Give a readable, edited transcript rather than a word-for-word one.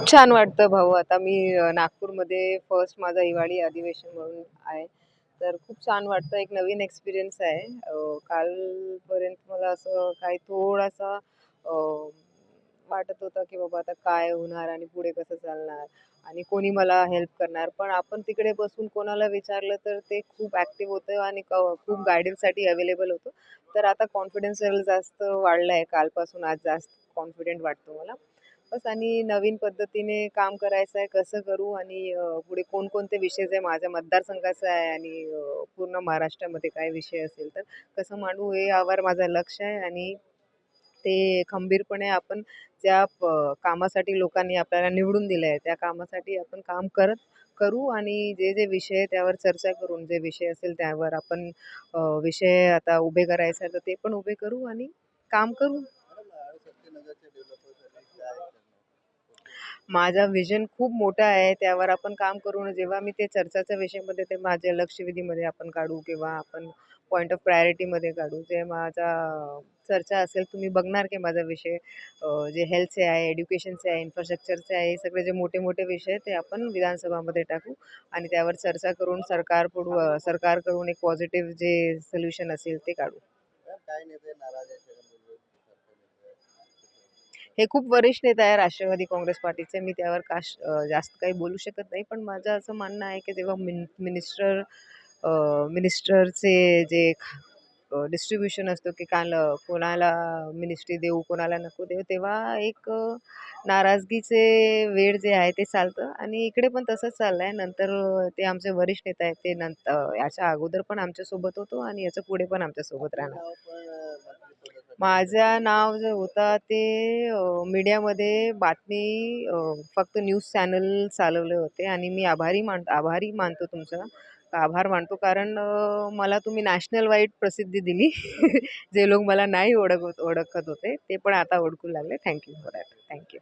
खूप छान वाटतं भाऊ. आता मी नागपूरमध्ये फर्स्ट माझा हिवाळी अधिवेशन म्हणून आहे. तर खूप छान वाटतं. एक नवीन एक्सपिरियन्स आहे. कालपर्यंत मला असं काही थोडासा अ, वाटत होतं, की बाबा आता काय होणार आणि पुढे कसं चालणार आणि कोणी मला हेल्प करणार. पण आपण तिकडे बसून कोणाला विचारलं तर ते खूप ॲक्टिव्ह होतं आणि खूप गाईडन्ससाठी अवेलेबल होतं. तर आता कॉन्फिडन्स लेव्हल जास्त वाढला आहे. कालपासून आज जास्त कॉन्फिडंट वाटतो मला. बस आणि नवीन पद्धतीने काम करायचं आहे, कसं करू आणि पुढे कोणकोणते विषय जे माझ्या मतदारसंघाचा आहे आणि पूर्ण महाराष्ट्रामध्ये काय विषय असेल तर कसं मांडू हे यावर माझं लक्ष आहे आणि ते खंबीरपणे आपण त्या कामासाठी लोकांनी आपल्याला निवडून दिलं आहे, त्या कामासाठी आपण काम करू आणि जे विषय आहे त्यावर चर्चा करून जे विषय असेल त्यावर आपण विषय आता उभे करायचे आहे, तर ते पण उभे करू आणि काम करू. माझा व्हिजन खूप मोठा आहे. त्यावर आपण काम करू ना, जेव्हा मी ते चर्चाच्या विषयामध्ये ते माझ्या लक्षवेधीमध्ये आपण काढू किंवा आपण पॉइंट ऑफ प्रायोरिटीमध्ये काढू. जे माझा चर्चा असेल, तुम्ही बघणार की माझा विषय जे हेल्थचे आहे, एज्युकेशनचे आहे, इन्फ्रास्ट्रक्चरचे आहे, हे सगळे जे मोठे-मोठे विषय आहेत, ते आपण विधानसभामध्ये टाकू आणि त्यावर चर्चा करून सरकारकडून एक पॉझिटिव्ह जे सोल्युशन असेल ते काढू. हे खूप वरिष्ठ नेता आहे राष्ट्रवादी काँग्रेस पार्टीचे. मी त्यावर जास्त काही बोलू शकत नाही. पण माझं असं म्हणणं आहे, की जेव्हा मिनिस्टरचे जे डिस्ट्रिब्युशन असतो, की काल कोणाला मिनिस्ट्री देऊ, कोणाला नको देऊ, तेव्हा एक नाराजगीचे वेळ जे आहे ते चालतं आणि इकडे पण तसंच चाललंय. नंतर ते आमचे वरिष्ठ नेता आहेत, ते याच्या अगोदर पण आमच्यासोबत होतो आणि याच्या पुढे पण आमच्यासोबत राहणार. माझं नाव जे होतं ते मीडियामध्ये बातमी फक्त न्यूज चॅनल चालवले होते आणि मी आभारी मानतो तुमचा. आभार मानतो कारण मला तुम्ही नॅशनल वाईड प्रसिद्धी दिली. जे लोक मला नाही ओळखत होते, ते पण आता ओळखू लागले. Thank you for that. Thank you.